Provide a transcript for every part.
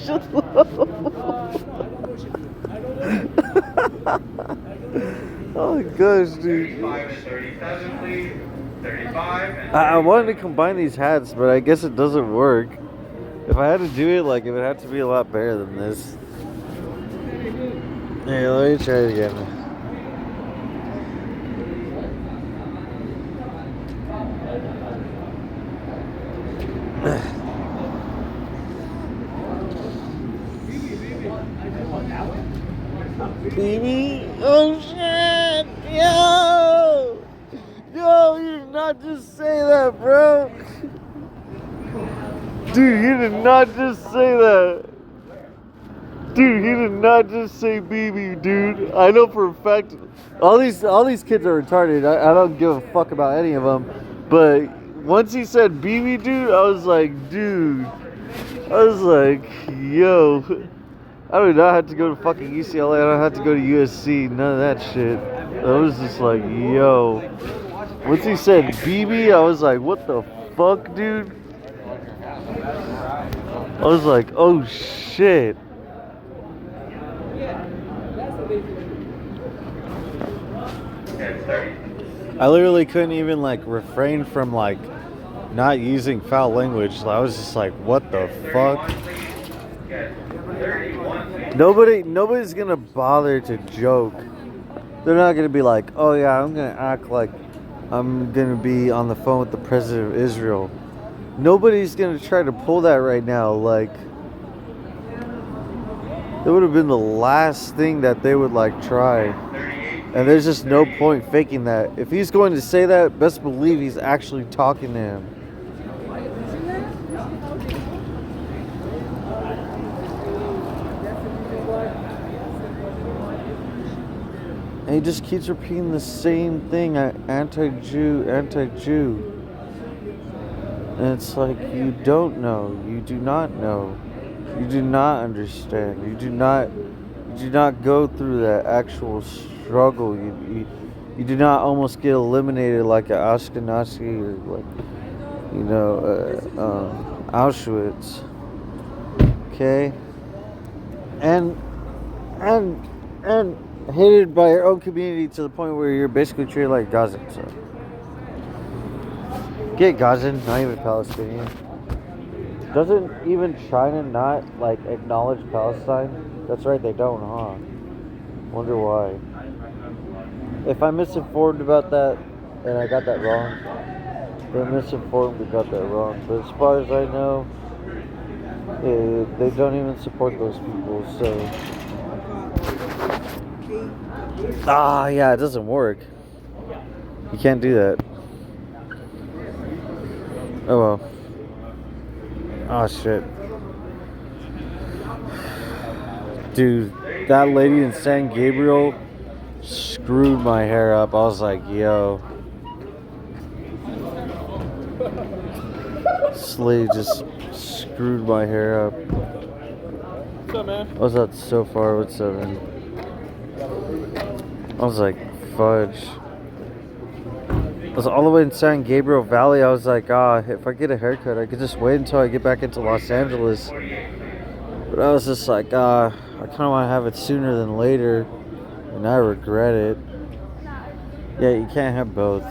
Shut up. Oh my gosh, dude. 35 and 37, please. 35 and I wanted to 37. combine these hats, but I guess it doesn't work. If I had to do it, like, it would have to be a lot better than this. Hey, let me try it again. Baby, oh shit, yo, you did not just say that, bro. Dude, you did not just say that. Dude, he did not just say BB, dude. I know for a fact all these kids are retarded. I don't give a fuck about any of them. But once he said BB, dude, I was like, dude. I was like, yo. I do not have to go to fucking UCLA. I don't have to go to USC. None of that shit. I was just like, yo. Once he said BB, I was like, what the fuck, dude? I was like, oh shit. I literally couldn't even like refrain from like not using foul language. I was just like, what the fuck? Nobody's gonna bother to joke. They're not gonna be like, oh yeah, I'm gonna act like I'm gonna be on the phone with the president of Israel. Nobody's gonna try to pull that right now. Like, it would have been the last thing that they would like try. And there's just no point faking that. If he's going to say that, best believe he's actually talking to him. And he just keeps repeating the same thing, anti-Jew, anti-Jew. And it's like, you don't know. You do not know. You do not understand. You do not go through that actual struggle. You do not almost get eliminated like an Ashkenazi or like, you know, Auschwitz. Okay? And hated by your own community to the point where you're basically treated like Gazan. So get Gazan, not even Palestinian. Doesn't even China not like acknowledge Palestine? That's right, they don't, huh? Wonder why. If I'm misinformed about that and I got that wrong, then misinformed and got that wrong. But as far as I know, they don't even support those people, so. Yeah, it doesn't work. You can't do that. Oh well. Oh shit. Dude, that lady in San Gabriel screwed my hair up. I was like, yo. This lady just screwed my hair up. What's up, man? I was out so far. What's up, man? I was like, fudge. I was all the way in San Gabriel Valley. I was like, if I get a haircut, I could just wait until I get back into Los Angeles. But I was just like, I kind of want to have it sooner than later. And I regret it. Yeah, you can't have both.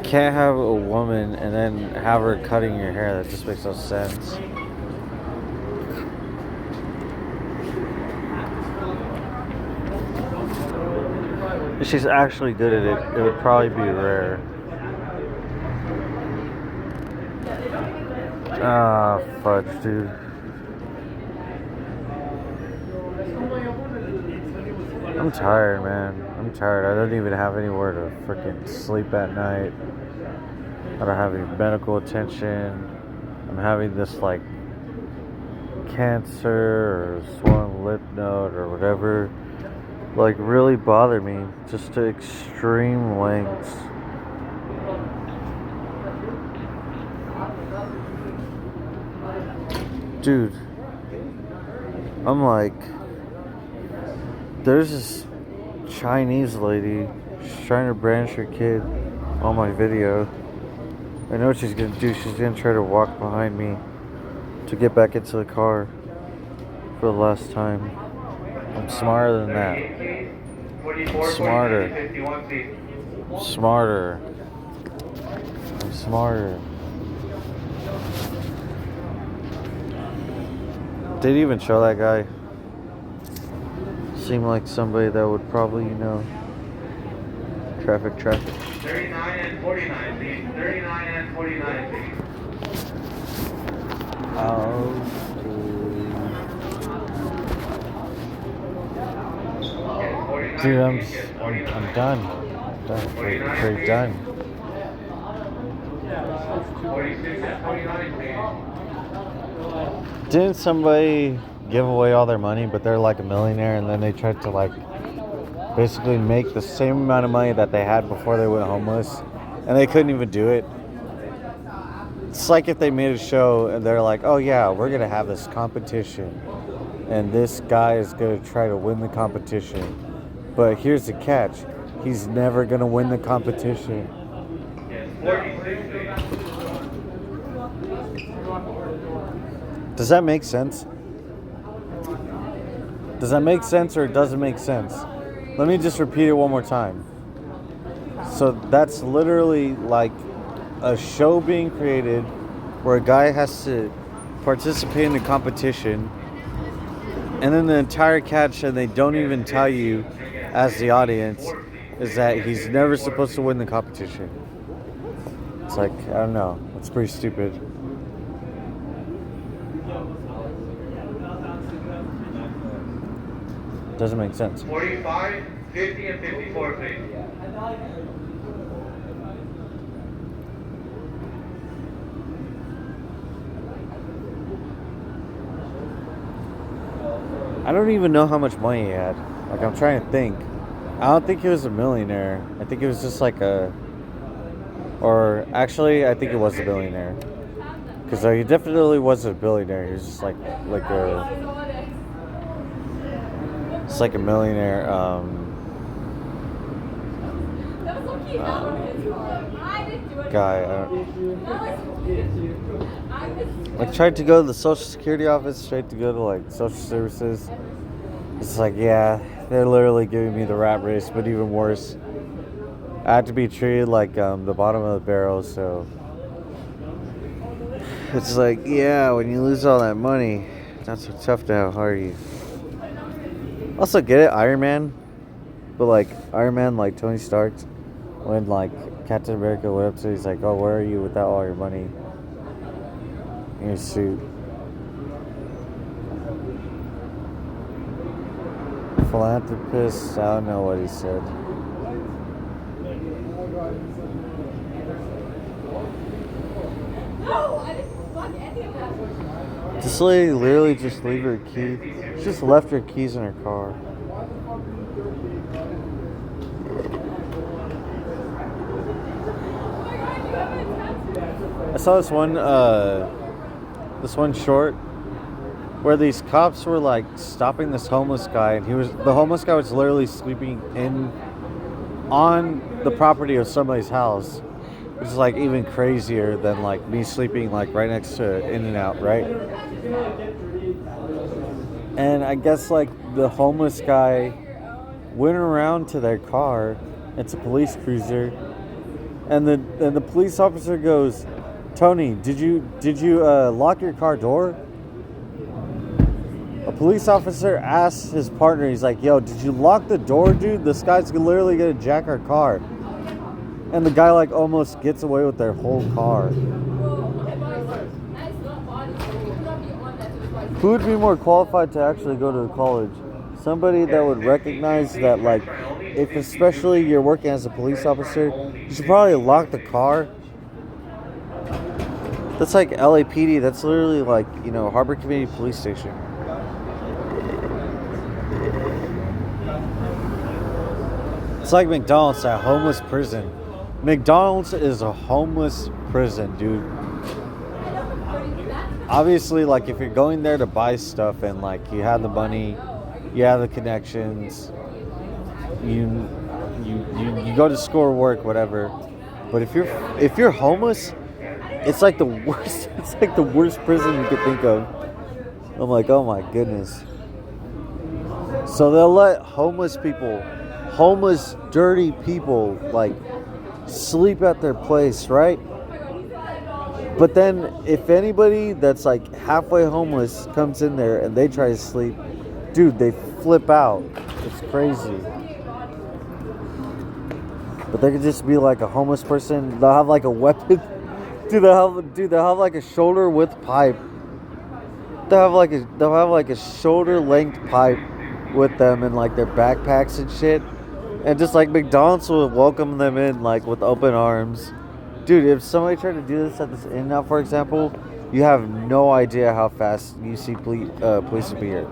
Can't have a woman and then have her cutting your hair. That just makes no sense. If she's actually good at it, it would probably be rare. Fudge, dude. I'm tired, man. I'm tired. I don't even have anywhere to freaking sleep at night. I don't have any medical attention. I'm having this, like, cancer or swollen lymph node or whatever. Like, really bother me. Just to extreme lengths. Dude. I'm like, there's this Chinese lady. She's trying to branch her kid on my video. I know what she's gonna do. She's gonna try to walk behind me to get back into the car for the last time. I'm smarter than that. Smarter. Smarter. I'm smarter. Didn't even show that guy. Seemed like somebody that would probably, traffic. 39 and 49, please. 39 and 49, please. Dude, I'm done. Pretty done. 46 and 49, please. Didn't somebody give away all their money, but they're like a millionaire, and then they tried to basically make the same amount of money that they had before they went homeless, and they couldn't even do it? It's like if they made a show and they're like, oh yeah, we're gonna have this competition, and this guy is gonna try to win the competition, but here's the catch, he's never gonna win the competition. Yes, 46, please. Does that make sense? Does that make sense, or it doesn't make sense? Let me just repeat it one more time. So that's literally like a show being created where a guy has to participate in the competition, and then the entire catch, and they don't even tell you as the audience, is that he's never supposed to win the competition. It's like, I don't know, it's pretty stupid. Doesn't make sense. 45, 50, and 54, please. I don't even know how much money he had. Like, I'm trying to think. I don't think he was a millionaire. I think it was just like or actually, I think it was a billionaire. Because he definitely wasn't a billionaire. He was just it's like a millionaire. Guy. Like, tried to go to the Social Security office, tried to go to social services. It's like, yeah, they're literally giving me the rat race, but even worse. I had to be treated like the bottom of the barrel, so it's like, yeah, when you lose all that money, not so tough to have, are you? Also, get it, Iron Man, but Iron Man, like Tony Stark, when Captain America went up to, he's like, oh, where are you without all your money in your suit? Philanthropist, I don't know what he said. No, I didn't fuck any of that. This lady literally just leave her key. She just left her keys in her car. I saw this one short where these cops were stopping this homeless guy, and the homeless guy was literally sleeping on the property of somebody's house, which is even crazier than me sleeping right next to In-N-Out, right? And I guess the homeless guy went around to their car. It's a police cruiser, and the police officer goes, "Tony, did you lock your car door?" A police officer asks his partner, he's like, "Yo, did you lock the door, dude? This guy's literally gonna jack our car." And the guy almost gets away with their whole car. Who would be more qualified to actually go to college? Somebody that would recognize that if especially you're working as a police officer, you should probably lock the car. That's like LAPD. That's literally Harbor Community Police Station. It's like McDonald's, a homeless prison. McDonald's is a homeless prison, dude. Obviously, if you're going there to buy stuff and you have the money, you have the connections, you go to school or work, whatever. But if you're homeless, it's like the worst. It's like the worst prison you could think of. I'm like, oh my goodness. So they'll let homeless people, homeless, dirty people, like sleep at their place, right? But then if anybody that's like halfway homeless comes in there and they try to sleep, dude, they flip out. It's crazy. But they could just be like a homeless person. They'll have like a weapon. They'll have like a shoulder width pipe. They'll have like a shoulder length pipe with them in like their backpacks and shit. And just like McDonald's will welcome them in like with open arms. Dude, if somebody tried to do this at this In-N-Out, for example, you have no idea how fast you see police would be here.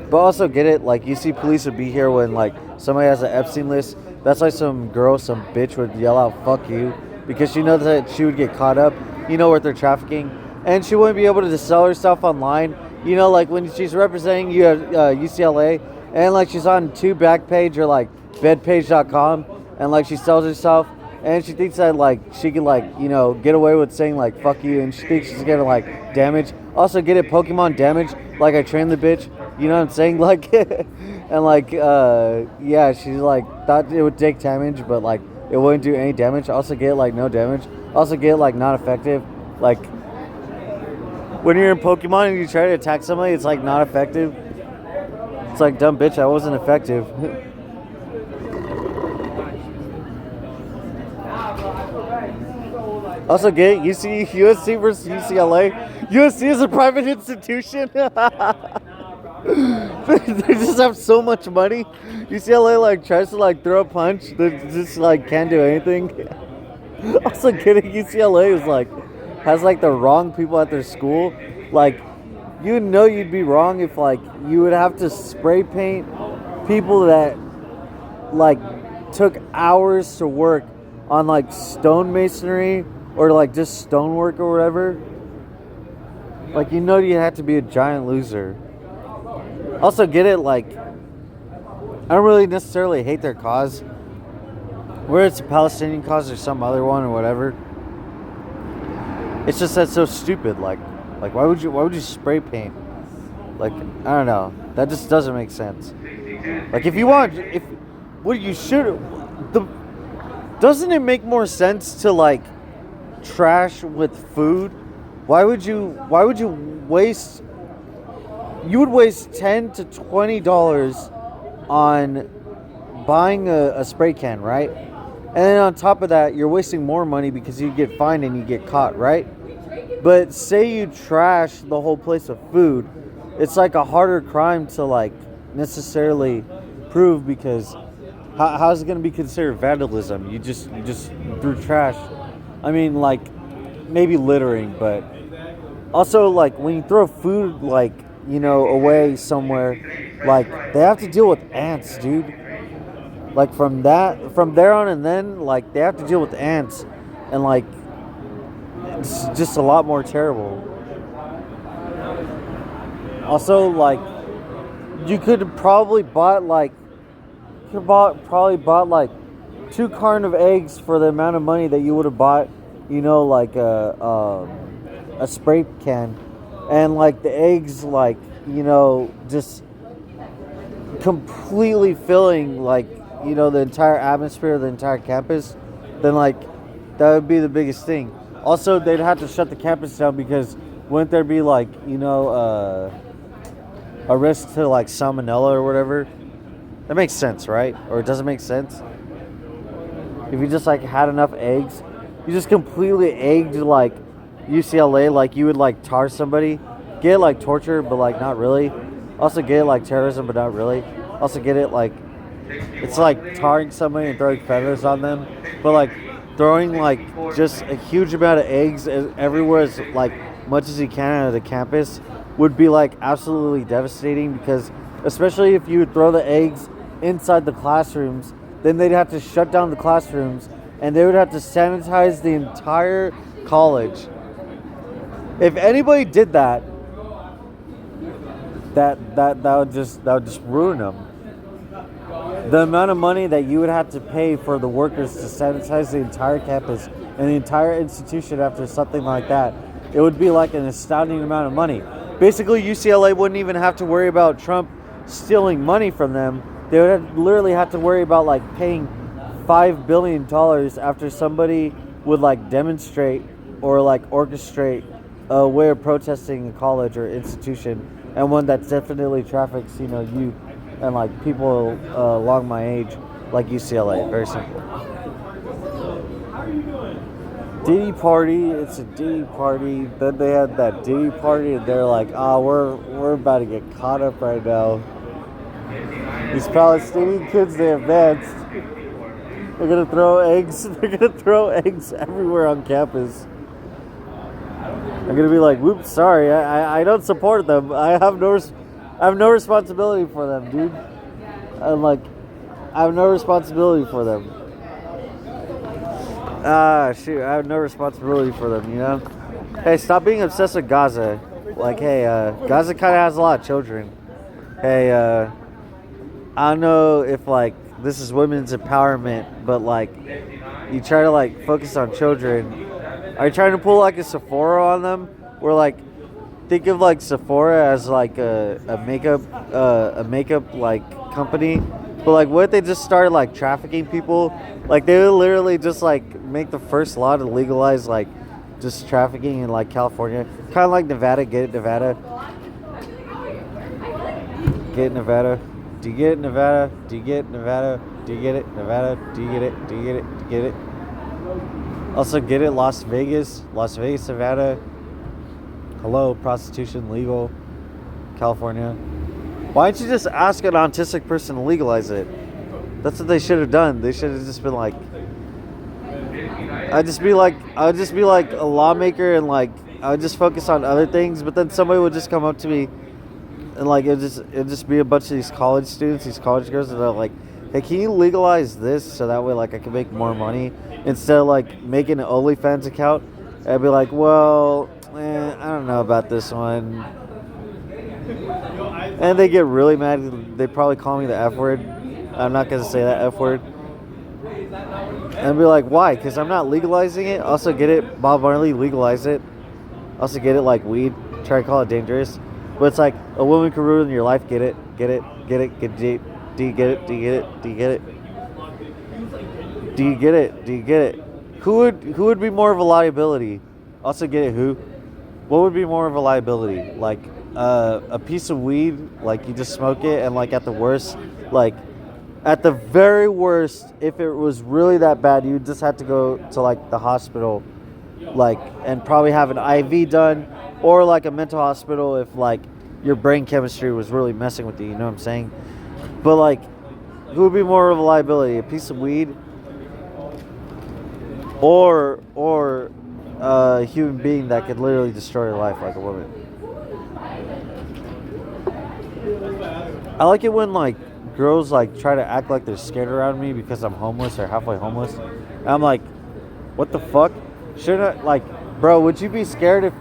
But also get it, like you see police would be here when like somebody has an Epstein list. That's why some girl, some bitch would yell out "fuck you" because she knows that she would get caught up, with their trafficking, and she wouldn't be able to sell herself online. Like when she's representing you at UCLA, and like she's on Backpage or like bedpage.com, and like she sells herself. And she thinks that like she can like get away with saying like "fuck you," and she thinks she's getting like damage. Also, get it, Pokemon damage. Like I trained the bitch. You know what I'm saying? Like, and like yeah, she's like thought it would take damage, but like it wouldn't do any damage. Also, get like no damage. Also, get like not effective. Like when you're in Pokemon and you try to attack somebody, it's like not effective. It's like dumb bitch. I wasn't effective. Also, get USC versus UCLA. USC is a private institution. They just have so much money. UCLA like tries to like throw a punch. They just like can't do anything. Also, getting UCLA is like has like the wrong people at their school. Like you'd be wrong if like you would have to spray paint people that like took hours to work on like stonemasonry. Or like just stonework or whatever. Like you have to be a giant loser. Also get it, like I don't really necessarily hate their cause. Whether it's a Palestinian cause or some other one or whatever. It's just that's so stupid. Like why would you spray paint? Like I don't know. That just doesn't make sense. Like doesn't it make more sense to like trash with food? Why would you waste $10 to $20 on buying a spray can, right? And then on top of that, you're wasting more money because you get fined and you get caught, right? But say you trash the whole place of food, it's like a harder crime to like necessarily prove because how's it going to be considered vandalism? You just threw trash. I mean, like, maybe littering, but also, like, when you throw food, like, away somewhere, like, they have to deal with ants, dude. Like, from there on and then, like, they have to deal with ants, and, like, it's just a lot more terrible. Also, like, you could probably bought, like, 2 carton of eggs for the amount of money that you would have bought, like a spray can, and like the eggs, like just completely filling like the entire atmosphere of the entire campus. Then like that would be the biggest thing. Also, they'd have to shut the campus down because wouldn't there be like a risk to like salmonella or whatever? That makes sense, right? Or it doesn't make sense? If you just like had enough eggs, you just completely egged like UCLA, like you would like tar somebody, get it like torture, but like not really. Also get it like terrorism, but not really. Also get it like it's like tarring somebody and throwing feathers on them, but like throwing like just a huge amount of eggs everywhere as like much as you can out of the campus would be like absolutely devastating because especially if you would throw the eggs inside the classrooms, then they'd have to shut down the classrooms and they would have to sanitize the entire college. If anybody did that, that would just ruin them. The amount of money that you would have to pay for the workers to sanitize the entire campus and the entire institution after something like that, it would be like an astounding amount of money. Basically, UCLA wouldn't even have to worry about Trump stealing money from them. They would literally have to worry about like paying $5 billion after somebody would like demonstrate or like orchestrate a way of protesting a college or institution, and one that definitely traffics, youth and like people along my age, like UCLA. Very simple. Diddy party, it's a Diddy party. Then they had that Diddy party, and they're like, we're about to get caught up right now. These Palestinian kids, they advanced. They're gonna throw eggs. They're gonna throw eggs everywhere on campus. I'm gonna be like, whoops, sorry, I don't support them. I have no responsibility for them, dude. I'm like, I have no responsibility for them. Shoot, I have no responsibility for them, Hey, stop being obsessed with Gaza. Like, hey, Gaza kind of has a lot of children. Hey, I don't know if, like, this is women's empowerment, but, like, you try to, like, focus on children. Are you trying to pull, like, a Sephora on them? Where, like, think of, like, Sephora as, like, a makeup, like, company. But, like, what if they just started, like, trafficking people? Like, they would literally just, like, make the first law to legalize, like, just trafficking in, like, California. Kind of like Nevada. Get it, Nevada? Get it, Nevada? Do you get it, Nevada? Do you get it, Nevada? Do you get it, Nevada? Do you get it? Do you get it? Do you get it? Also, get it, Las Vegas, Nevada. Hello, prostitution legal, California. Why don't you just ask an autistic person to legalize it? That's what they should have done. They should have just been like, I'd just be like a lawmaker, and like I would just focus on other things. But then somebody would just come up to me, and like it'd just be a bunch of these college students, these college girls, and they're like, hey, can you legalize this so that way like I can make more money instead of like making an OnlyFans account? I'd be like, well, I don't know about this one. And they get really mad. They probably call me the F word. I'm not going to say that F word. And I'd be like, why? Because I'm not legalizing it. Also get it, Bob Marley, legalize it. Also get it like weed. Try to call it dangerous. But it's like, a woman can ruin your life. Get it, get it, get it, get it. Do you get it? Do you get it? Do you get it? Do you get it? Do you get it? Who would be more of a liability? Also get it, who? What would be more of a liability? Like a piece of weed, like you just smoke it, and like at the worst, like at the very worst, if it was really that bad, you just have to go to like the hospital, like, and probably have an IV done, or like a mental hospital if like your brain chemistry was really messing with you, you know what I'm saying? But like, who would be more of a liability? A piece of weed, or a human being that could literally destroy your life, like a woman? I like it when like girls like try to act like they're scared around me because I'm homeless or halfway homeless. And I'm like, what the fuck? Shouldn't I, like, bro? Would you be scared if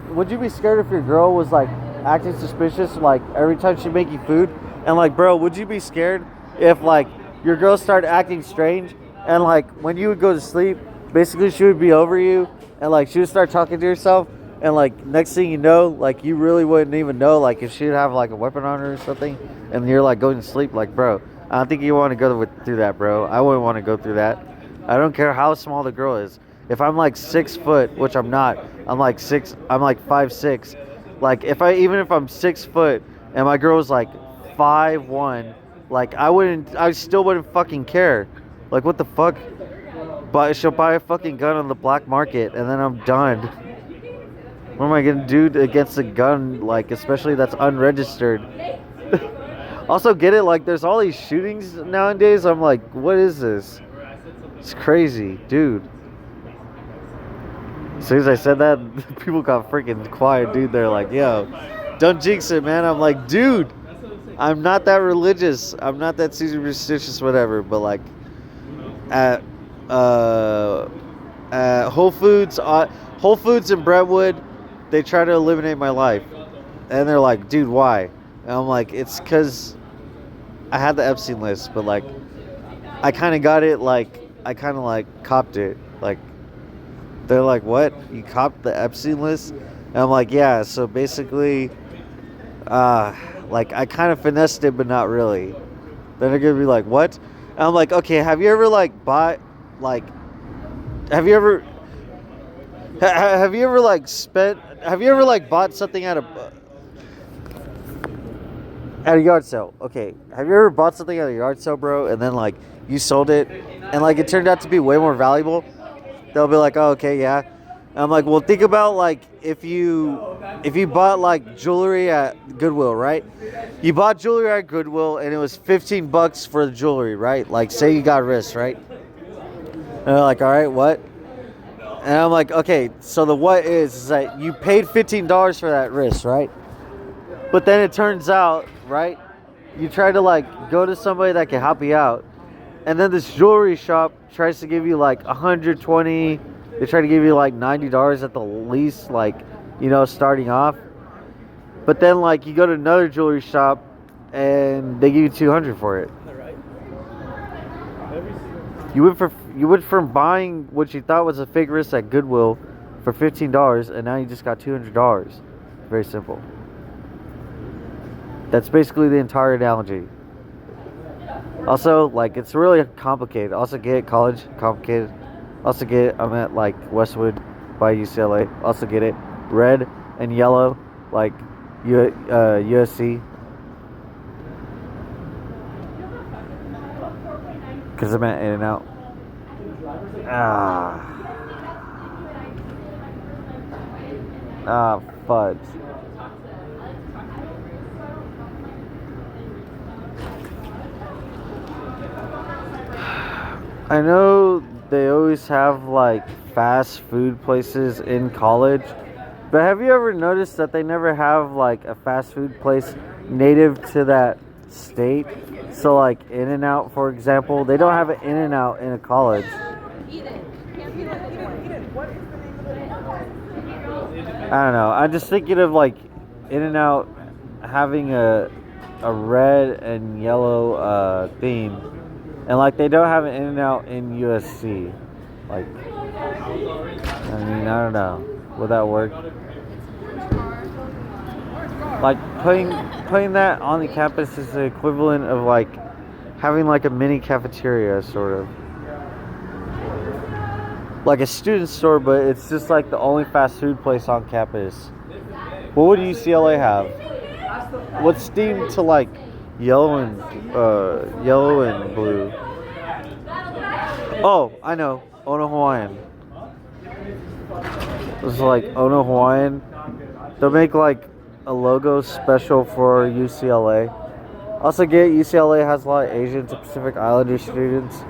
your girl was like acting suspicious like every time she make you food? And like, bro, would you be scared if like your girl started acting strange, and like when you would go to sleep, basically she would be over you, and like she would start talking to herself, and like next thing you know, like you really wouldn't even know, like if she'd have like a weapon on her or something, and you're like going to sleep, like, bro, I don't think you want to go through that, bro. I wouldn't want to go through that. I don't care how small the girl is. If I'm like 6 foot, which I'm not, I'm like 5'6". Like even if I'm 6 foot and my girl was like 5'1", like I still wouldn't fucking care. Like, what the fuck? But she'll buy a fucking gun on the black market, and then I'm done. What am I gonna do against a gun, like, especially that's unregistered? Also, get it? Like, there's all these shootings nowadays. I'm like, what is this? It's crazy, dude. As soon as I said that, people got freaking quiet, dude. They're like, yo, don't jinx it, man. I'm like, dude, I'm not that religious. I'm not that superstitious, whatever. But like, at Whole Foods in Brentwood, they try to eliminate my life, and they're like, dude, why? And I'm like, it's because I had the Epstein list, but like, I kind of got it. Like, I kind of like copped it. Like, They're like, what? You copped the Epstein list? And I'm like, yeah. So basically, like I kind of finessed it, but not really. Then they're gonna be like, what? And I'm like, okay. Have you ever like bought like? Have you ever? Have you ever like spent? Have you ever like bought something at a yard sale? Okay. Have you ever bought something at a yard sale, bro? And then like you sold it, and like it turned out to be way more valuable. They'll be like, oh, okay, yeah. And I'm like, well, think about like if you bought like jewelry at Goodwill, right? You bought jewelry at Goodwill and it was $15 for the jewelry, right? Like say you got wrist, right? And they're like, all right, what? And I'm like, okay, so the what is that you paid $15 for that wrist, right? But then it turns out, right? You try to like go to somebody that can help you out. And then this jewelry shop tries to give you like 120. They try to give you like $90 at the least, like, you know, starting off. But then like you go to another jewelry shop and they give you 200 for it. You went from buying what you thought was a fake wrist at Goodwill for $15 and now you just got $200. Very simple. That's basically the entire analogy. Also, like, it's really complicated. Also get it, college, complicated. Also get it, I'm at, like, Westwood by UCLA. Also get it, red and yellow, like, USC. Because I'm at In-N-Out. Fudge. I know they always have like fast food places in college, but have you ever noticed that they never have like a fast food place native to that state? So like In-N-Out, for example, they don't have an In-N-Out in a college. I don't know. I'm just thinking of like In-N-Out having a red and yellow theme. And like they don't have an In-N-Out in USC. Like, I mean, I don't know. Would that work? Like putting that on the campus is the equivalent of like having like a mini cafeteria, sort of. Like a student store, but it's just like the only fast food place on campus. What would UCLA have? What's themed to like yellow and blue? Oh, I know. Ono Hawaiian. It's like Ono Hawaiian. They'll make like a logo special for UCLA. Also get UCLA has a lot of Asian to Pacific Islander students.